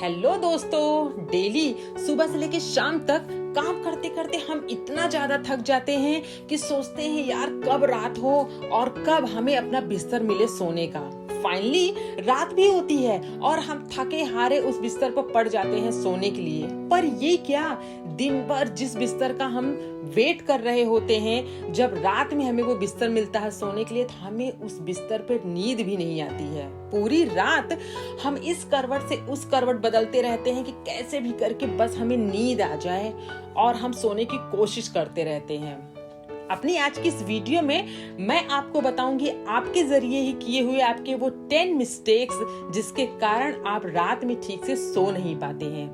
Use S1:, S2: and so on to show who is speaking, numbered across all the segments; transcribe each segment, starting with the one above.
S1: Hello दोस्तों, daily सुबह से लेके शाम तक काम करते करते हम इतना ज्यादा थक जाते हैं कि सोचते हैं यार कब रात हो और कब हमें अपना बिस्तर मिले सोने का। फाइनली रात भी होती है और हम थके हारे उस बिस्तर पर पड़ जाते हैं सोने के लिए। पर ये क्या, दिन भर जिस बिस्तर का हम वेट कर रहे होते हैं, जब रात में हमें वो बिस्तर मिलता है सोने के लिए तो हमें उस बिस्तर पर नींद भी नहीं आती है। पूरी रात हम इस करवट से उस करवट बदलते रहते हैं कि कैसे भी करके बस हमें नींद आ जाए और हम सोने की कोशिश करते रहते हैं। अपनी आज की इस वीडियो में मैं आपको बताऊंगी आपके जरिए ही किए हुए आपके वो 10 मिस्टेक्स जिसके कारण आप रात में ठीक से सो नहीं पाते हैं।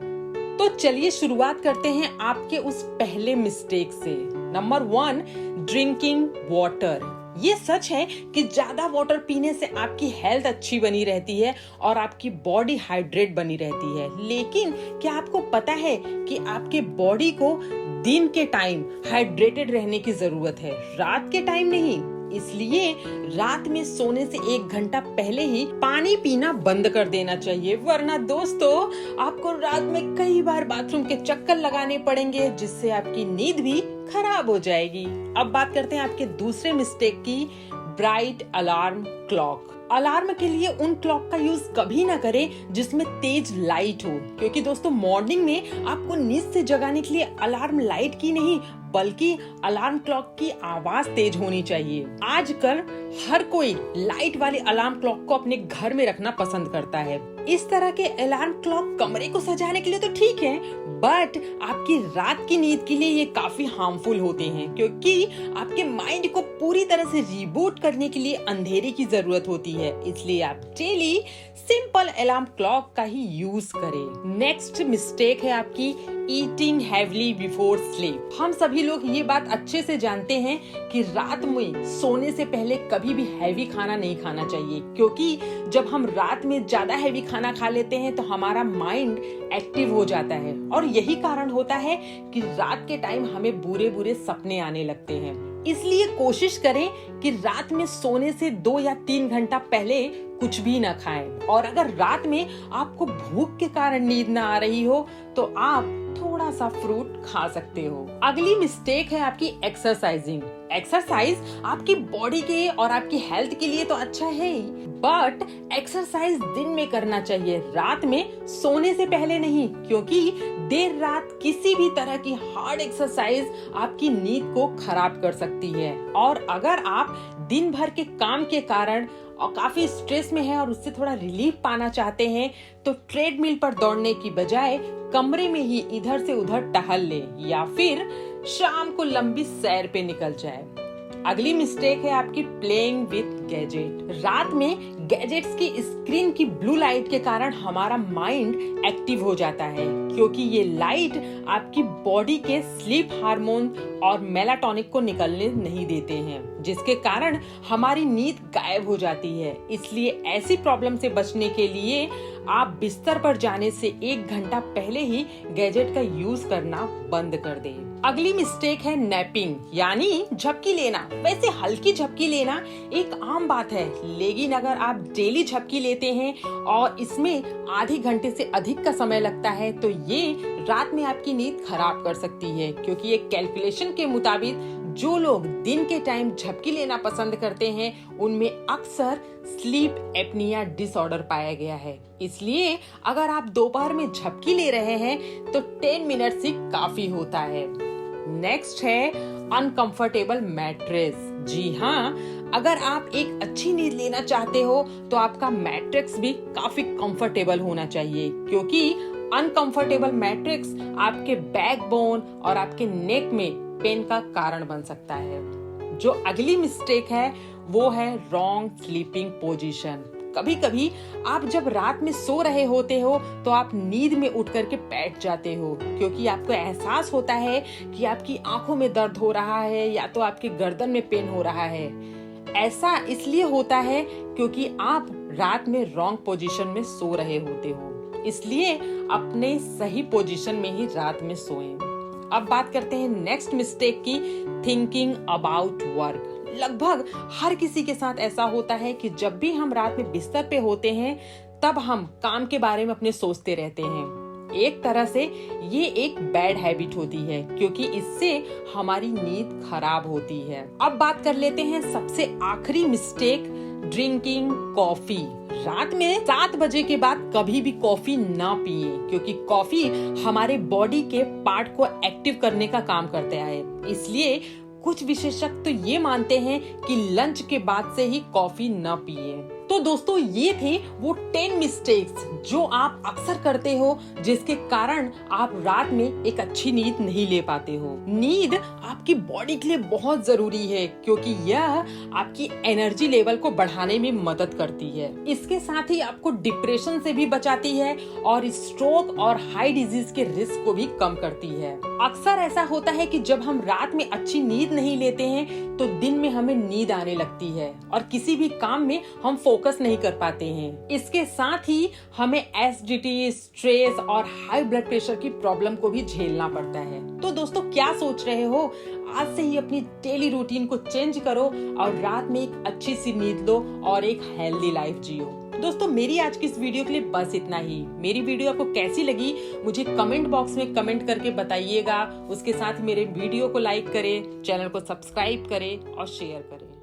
S1: तो चलिए शुरुआत करते हैं आपके उस पहले मिस्टेक से। Number 1, drinking water. ये सच है कि ज्यादा वाटर पीने से आपकी हेल्थ अच्छी बनी रहती है और आपकी बॉडी हाइड्रेट बनी रहती है, लेकिन क्या आपको पता है कि आपके बॉडी को दिन के टाइम हाइड्रेटेड रहने की जरूरत है, रात के टाइम नहीं। इसलिए रात में सोने से 1 घंटा पहले ही पानी पीना बंद कर देना चाहिए, वरना दोस्तों आपको रात में कई बार बाथरूम के चक्कर लगाने पड़ेंगे जिससे आपकी नींद भी खराब हो जाएगी। अब बात करते हैं आपके दूसरे मिस्टेक की, ब्राइट अलार्म क्लॉक। अलार्म के लिए उन क्लॉक का यूज कभी ना करें जिसमें तेज लाइट हो, क्योंकि दोस्तों मॉर्निंग में आपको नींद से जगाने के लिए अलार्म लाइट की नहीं बल्कि अलार्म क्लॉक की आवाज तेज होनी चाहिए। आजकल हर कोई लाइट वाली अलार्म क्लॉक को अपने घर में रखना पसंद करता है। इस तरह के अलार्म क्लॉक कमरे को सजाने के लिए तो ठीक है, बट आपकी रात की नींद के लिए ये काफी हार्मफुल होते हैं, क्योंकि आपके माइंड को पूरी तरह से रिबूट करने के लिए अंधेरे की जरूरत होती है। इसलिए आप डेली सिंपल अलार्म क्लॉक का ही यूज करें। नेक्स्ट मिस्टेक है आपकी ईटिंग हैवीली बिफोर स्लीप। हम सभी लोग ये बात अच्छे से जानते हैं कि रात में सोने से पहले कभी भी हैवी खाना नहीं खाना चाहिए, क्योंकि जब हम रात में ज्यादा हैवी खाना खा लेते हैं तो हमारा माइंड एक्टिव हो जाता है और यही कारण होता है कि रात के टाइम हमें बुरे बुरे सपने आने लगते हैं। इसलिए कोशिश करें कि रात में सोने से 2 या 3 घंटा पहले कुछ भी ना खाएं। और अगर रात में आपको भूख के कारण नींद ना आ रही हो तो आप थोड़ा सा फ्रूट खा सकते हो। अगली मिस्टेक है आपकी एक्सरसाइजिंग। एक्सरसाइज आपकी बॉडी के और आपकी हेल्थ के लिए तो अच्छा है ही, बट एक्सरसाइज दिन में करना चाहिए, रात में सोने से पहले नहीं, क्योंकि देर रात किसी भी तरह की हार्ड एक्सरसाइज आपकी नींद को खराब कर सकती है। और अगर आप दिन भर के काम के कारण और काफी स्ट्रेस में है और उससे थोड़ा रिलीफ पाना चाहते हैं तो ट्रेडमिल पर दौड़ने की बजाय कमरे में ही इधर से उधर टहल ले या फिर शाम को लंबी सैर पे निकल जाए। अगली मिस्टेक है आपकी प्लेइंग विथ गैजेट। रात में गैजेट्स की स्क्रीन की ब्लू लाइट के कारण हमारा माइंड एक्टिव हो जाता है, क्योंकि ये लाइट आपकी बॉडी के स्लीप हार्मोन और मेलाटोनिक को निकलने नहीं देते हैं, जिसके कारण हमारी नींद गायब हो जाती है। इसलिए ऐसी प्रॉब्लम से बचने के लिए आप बिस्तर पर जाने से 1 घंटा पहले ही गैजेट का यूज करना बंद कर दें। अगली मिस्टेक है नैपिंग, यानी झपकी लेना। वैसे हल्की झपकी लेना एक आम बात है, लेकिन अगर आप डेली झपकी लेते हैं और इसमें आधे घंटे से अधिक का समय लगता है तो ये रात में आपकी नींद खराब कर सकती है, क्योंकि एक कैलकुलेशन के मुताबिक जो लोग दिन के टाइम झपकी लेना पसंद करते हैं उनमें अक्सर स्लीप एपनिया डिसऑर्डर पाया गया है। इसलिए अगर आप दोपहर में झपकी ले रहे हैं तो 10 मिनट से काफी होता है। नेक्स्ट है अनकंफर्टेबल मैट्रेस। जी हाँ, अगर आप एक अच्छी नींद लेना चाहते हो तो आपका मैट्रेस भी काफी कंफर्टेबल होना चाहिए, क्योंकि अनकंफर्टेबल मैट्रेस आपके बैकबोन और आपके नेक में पेन का कारण बन सकता है। जो अगली मिस्टेक है वो है रॉन्ग स्लीपिंग पोजीशन। कभी कभी आप जब रात में सो रहे होते हो तो आप नींद में उठ करके बैठ जाते हो, क्योंकि आपको एहसास होता है कि आपकी आंखों में दर्द हो रहा है या तो आपकी गर्दन में पेन हो रहा है। ऐसा इसलिए होता है क्योंकि आप रात में रॉन्ग पोजीशन में सो रहे होते हो। इसलिए अपने सही पोजीशन में ही रात में सोएं। अब बात करते हैं नेक्स्ट मिस्टेक की, थिंकिंग अबाउट वर्क। लगभग हर किसी के साथ ऐसा होता है कि जब भी हम रात में बिस्तर पे होते हैं तब हम काम के बारे में अपने सोचते रहते हैं। एक तरह से ये एक बैड हैबिट होती है, क्योंकि इससे हमारी नींद खराब होती है। अब बात कर लेते हैं सबसे आखिरी मिस्टेक, ड्रिंकिंग कॉफी। रात में 7 बजे के बाद कभी भी कॉफी ना पिए, क्योंकि कॉफी हमारे बॉडी के पार्ट को एक्टिव करने का काम करता है। इसलिए कुछ विशेषज्ञ तो ये मानते हैं कि लंच के बाद से ही कॉफी न पिए। तो दोस्तों, ये थे वो 10 मिस्टेक्स जो आप अक्सर करते हो, जिसके कारण आप रात में एक अच्छी नींद नहीं ले पाते हो। नींद आपकी बॉडी के लिए बहुत जरूरी है, क्योंकि यह आपकी एनर्जी लेवल को बढ़ाने में मदद करती है। इसके साथ ही आपको डिप्रेशन से भी बचाती है और स्ट्रोक और हाई डिजीज के रिस्क को भी कम करती है। अक्सर ऐसा होता है कि जब हम रात में अच्छी नींद नहीं लेते हैं तो दिन में हमें नींद आने लगती है और किसी भी काम में हम फोकस नहीं कर पाते हैं। इसके साथ ही हमें एसिडिटी, स्ट्रेस और हाई ब्लड प्रेशर की प्रॉब्लम को भी झेलना पड़ता है। तो दोस्तों, क्या सोच रहे हो? आज से ही अपनी डेली रूटीन को चेंज करो और रात में एक अच्छी सी नींद लो और एक हेल्दी लाइफ जियो। दोस्तों, मेरी आज की इस वीडियो के लिए बस इतना ही। मेरी वीडियो आपको कैसी लगी मुझे कमेंट बॉक्स में कमेंट करके बताइएगा। उसके साथ मेरे वीडियो को लाइक करें, चैनल को सब्सक्राइब करें और शेयर करें।